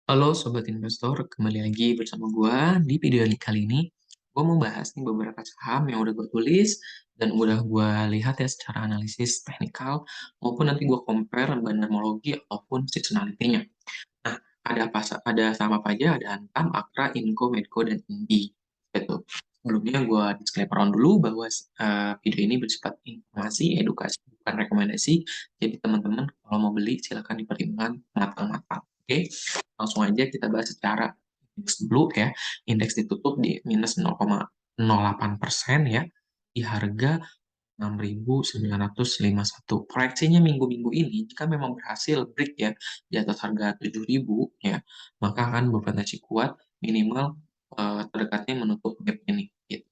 Halo Sobat Investor, kembali lagi bersama gua. Di video kali ini, gua mau bahas nih beberapa saham yang udah gue tulis dan udah gua lihat ya secara analisis teknikal maupun nanti gua compare bandarmologi ataupun seasonality-nya. Nah, ada saham apa aja? Ada Antam, Akra, Inco, Medco, dan Indi. Betul. Sebelumnya gua disclaimer on dulu bahwa video ini bersifat informasi, edukasi, bukan rekomendasi. Jadi teman-teman kalau mau beli silakan dipertimbangkan matang-matang. Oke, langsung aja kita bahas secara indeks dulu ya. Indeks ditutup di minus 0,08% ya, di harga 6.951. Proyeksinya minggu-minggu ini, jika memang berhasil break ya di atas harga 7.000 ya, maka akan berpotensi kuat minimal terdekatnya menutup gap ini. Gitu.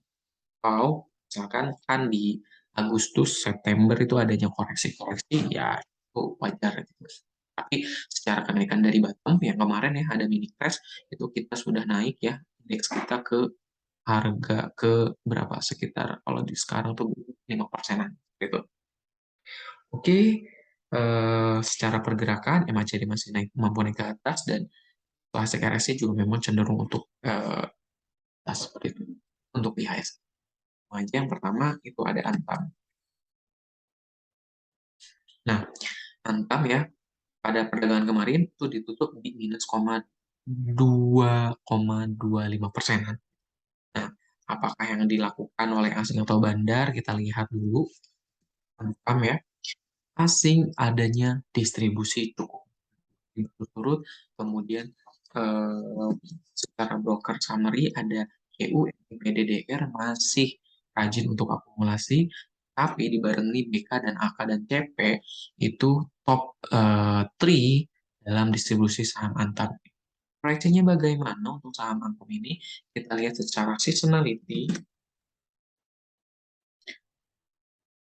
Kalau misalkan kan di Agustus, September itu adanya koreksi-koreksi, ya itu wajar gitu. Tapi secara kenaikan dari bottom yang kemarin ya ada mini crash, itu kita sudah naik ya, indeks kita ke harga ke berapa sekitar kalau di sekarang tuh 5%-an gitu. Oke, secara pergerakan MACD masih mampu naik ke atas dan plastik RSI juga memang cenderung untuk atas seperti itu. Untuk IHS aja yang pertama itu ada Antam. Nah, Antam ya pada perdagangan kemarin itu ditutup di minus 2,25%. Nah, apakah yang dilakukan oleh asing atau bandar? Kita lihat dulu. Antam ya, asing adanya distribusi cukup berturut-turut, kemudian eh, secara broker summary ada GU, PDDR masih rajin untuk akumulasi, tapi dibarengi BK dan AK dan CP itu top 3 dalam distribusi saham Antam. Proyeksinya bagaimana untuk saham Antam ini? Kita lihat secara seasonality.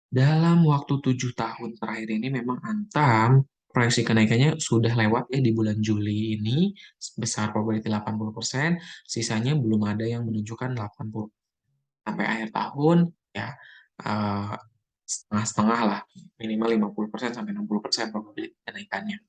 Dalam waktu 7 tahun terakhir ini memang Antam proyeksi kenaikannya sudah lewat ya di bulan Juli ini sebesar probability 80%, sisanya belum ada yang menunjukkan 80. Sampai akhir tahun ya eh, setengah-setengah lah, minimal 50% sampai 60% probability kenaikannya.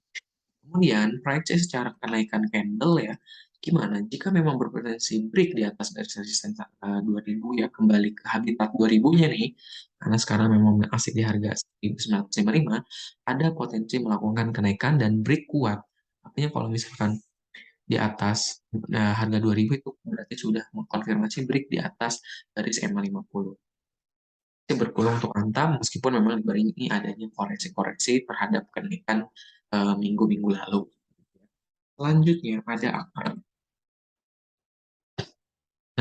Kemudian, proyeksi secara kenaikan candle ya, gimana jika memang berpotensi break di atas garis resisten 2000 ya, kembali ke habitat 2000-nya nih, karena sekarang memang asik di harga 1955, ada potensi melakukan kenaikan dan break kuat. Artinya kalau misalkan di atas harga 2000 itu berarti sudah mengkonfirmasi break di atas garis EMA 50. Ini berkurang untuk Antam meskipun memang dibarengi adanya koreksi-koreksi terhadap kenaikan minggu-minggu lalu. Selanjutnya ada Akra.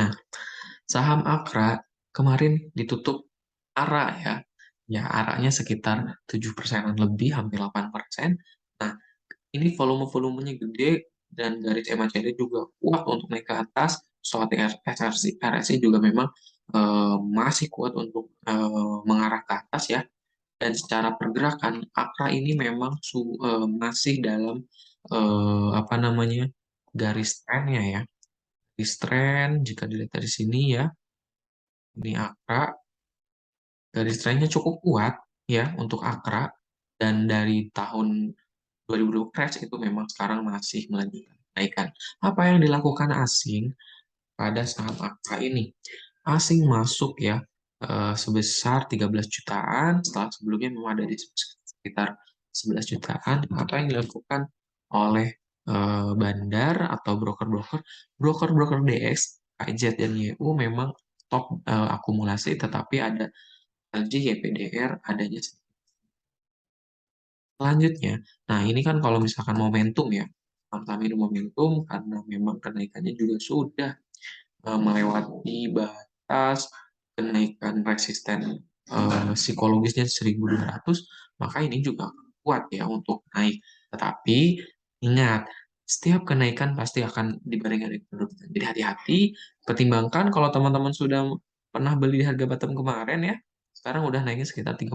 Nah, saham Akra kemarin ditutup ARA ya. Ya, ARA-nya sekitar 7%-an lebih, hampir 8%. Nah, ini volume-volumenya gede dan garis MACD juga kuat untuk naik ke atas. Soal RSI juga memang masih kuat untuk mengarah ke atas ya. Dan secara pergerakan, Akra ini memang masih dalam apa namanya garis trennya ya. Garis tren jika dilihat dari sini ya, ini Akra, garis trennya cukup kuat ya untuk Akra dan dari tahun 2020 crash itu memang sekarang masih melanjutkan kenaikan. Apa yang dilakukan asing pada saham Akra ini? Asing masuk ya sebesar 13 jutaan, setelah sebelumnya memang ada di sekitar 11 jutaan. Apa yang dilakukan oleh bandar atau broker-broker DX, KZ dan YU memang top akumulasi, tetapi ada LG, YPDR, adanya. Selanjutnya, nah ini kan kalau misalkan momentum ya, saham ini momentum karena memang kenaikannya juga sudah melewati batas kenaikan resisten psikologisnya 1.200, maka ini juga kuat ya untuk naik. Tetapi ingat, setiap kenaikan pasti akan dibarengi dengan penurunan. Jadi hati-hati, pertimbangkan kalau teman-teman sudah pernah beli di harga bottom kemarin ya, sekarang udah naiknya sekitar 30.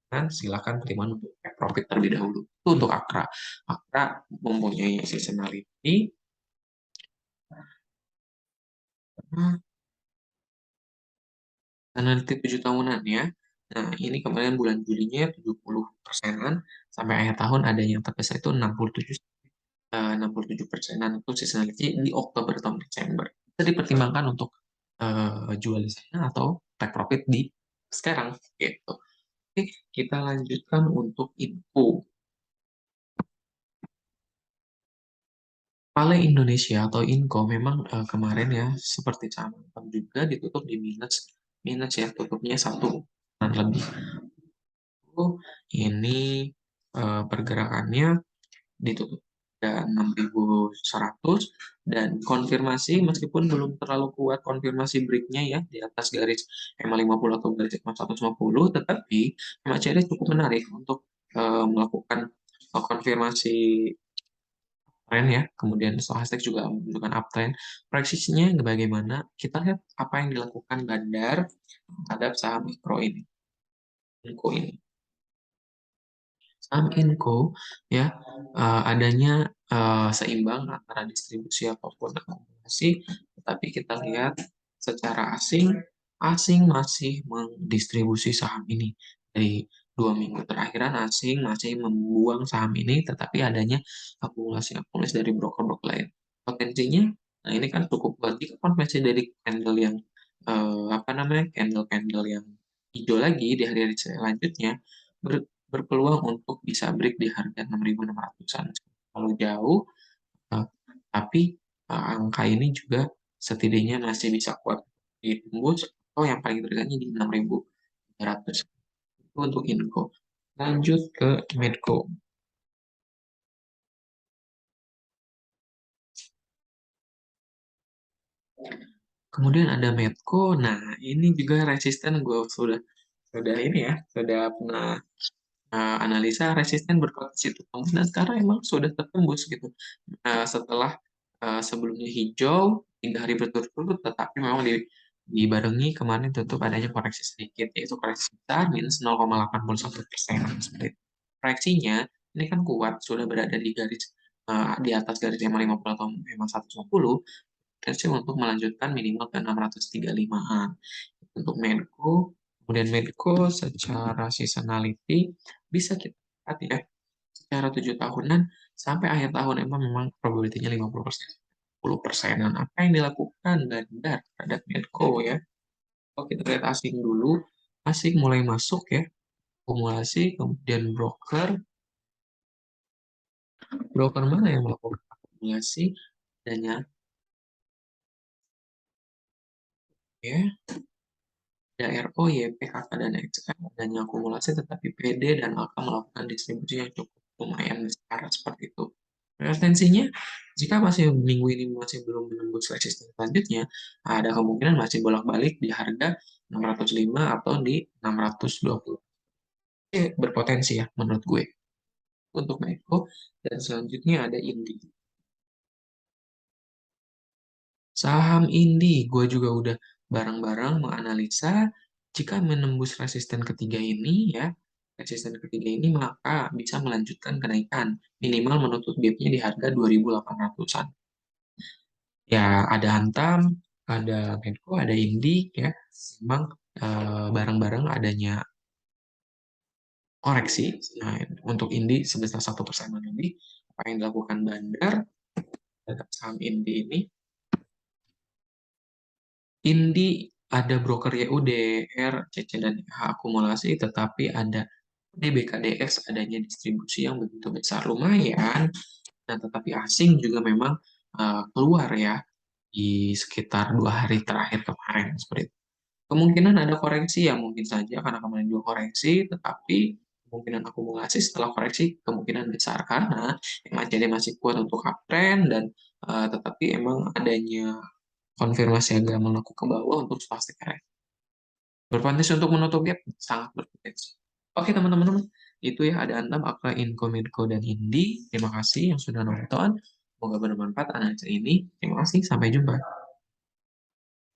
Kan silakan pertimbangan untuk take profit terlebih dahulu. Itu untuk Akra. Akra mempunyai seasonality. Nah, penalti 7 tahunan ya. Nah, ini kemarin bulan Julinya 70%-an, sampai akhir tahun ada yang terbesar itu 67 67%-an itu seasonality di Oktober atau Desember. Bisa dipertimbangkan untuk jual di sana atau take profit di sekarang gitu. Oke, kita lanjutkan untuk info. Vale Indonesia atau Inco memang kemarin ya seperti saham juga ditutup di minus minus ya, tutupnya satu dan lebih. Ini pergerakannya ditutup ada 6.100 dan konfirmasi meskipun belum terlalu kuat konfirmasi breaknya ya di atas garis EMA 50 atau garis EMA 150, tetapi MACD cukup menarik untuk melakukan konfirmasi trend ya, kemudian stochastik juga menunjukkan uptrend. Proyeksinya bagaimana? Kita lihat apa yang dilakukan Bandar terhadap saham mikro ini, Inco ini. Saham Inco ya adanya seimbang antara distribusi ataupun akumulasi, tetapi kita lihat secara asing masih mendistribusi saham ini. Dari 2 minggu terakhiran asing masih membuang saham ini, tetapi adanya akumulasi dari broker-broker lain. Potensinya, nah ini kan cukup kuat. Jika konvensi dari candle yang candle-candle yang hijau lagi di hari-hari selanjutnya, berpeluang untuk bisa break di harga 6.600-an. Kalau jauh, eh, tapi angka ini juga setidaknya masih bisa kuat ditembus atau yang paling dekatnya di 6.300. Itu untuk Inco. Lanjut ke Medco. Kemudian ada Medco. Nah, ini juga resisten gue sudah ini ya, sudah pernah analisa resisten berpotensi tertembus dan sekarang emang sudah tertembus gitu. Setelah sebelumnya hijau 3 hari berturut-turut, tetapi memang dibarengi kemarin tutup adanya koreksi sedikit, yaitu koreksi besar minus 0,81%. Seperti itu. Proyeksinya ini kan kuat, sudah berada di garis di atas garis EMA 50 atau EMA 150, potensi untuk melanjutkan minimal ke 635-an. Untuk Medco, kemudian Medco secara seasonality bisa kita lihat ya, secara 7 tahunan sampai akhir tahun emang memang probability-nya 50%. 10%-an. Apa yang dilakukan Bandar terhadap Medco ya? Kalau kita lihat asing dulu, asing mulai masuk ya, akumulasi, kemudian broker mana yang melakukan akumulasi, adanya ya, ada RO, YP, KK, dan XL, adanya akumulasi tetapi PD dan akan melakukan distribusi yang cukup lumayan besar seperti itu. Resistensinya, jika masih minggu ini masih belum menembus resisten selanjutnya, ada kemungkinan masih bolak-balik di harga 605 atau di 620. Oke, berpotensi ya menurut gue untuk Meko. Dan selanjutnya ada Indi. Saham Indi, gue juga udah bareng-bareng menganalisa jika menembus resisten ketiga ini ya, resisten ketiga ini maka bisa melanjutkan kenaikan minimal menutup gapnya di harga 2.800-an. Ya ada Antam, ada Medco, ada Indi ya. Memang bareng-bareng adanya koreksi. Nah, untuk Indi sebesar 1% lebih, apa yang dilakukan Bandar terhadap saham Indi ini? Indi ada broker YUD, CC, dan IH akumulasi, tetapi ada DBKDX adanya distribusi yang begitu besar. Lumayan, dan tetapi asing juga memang keluar ya di sekitar 2 hari terakhir kemarin seperti itu. Kemungkinan ada koreksi ya mungkin saja karena kemarin juga koreksi, tetapi kemungkinan akumulasi setelah koreksi kemungkinan besar karena MACD masih kuat untuk uptrend dan tetapi emang adanya konfirmasi agak menekuk ke bawah untuk spastik RS. Berpotensi untuk menutup gap sangat berpotensi. Oke teman-teman, itu ya ada Antam, Akra, Inco, Medco, dan Indi. Terima kasih yang sudah nonton. Semoga bermanfaat analisa ini. Terima kasih, sampai jumpa.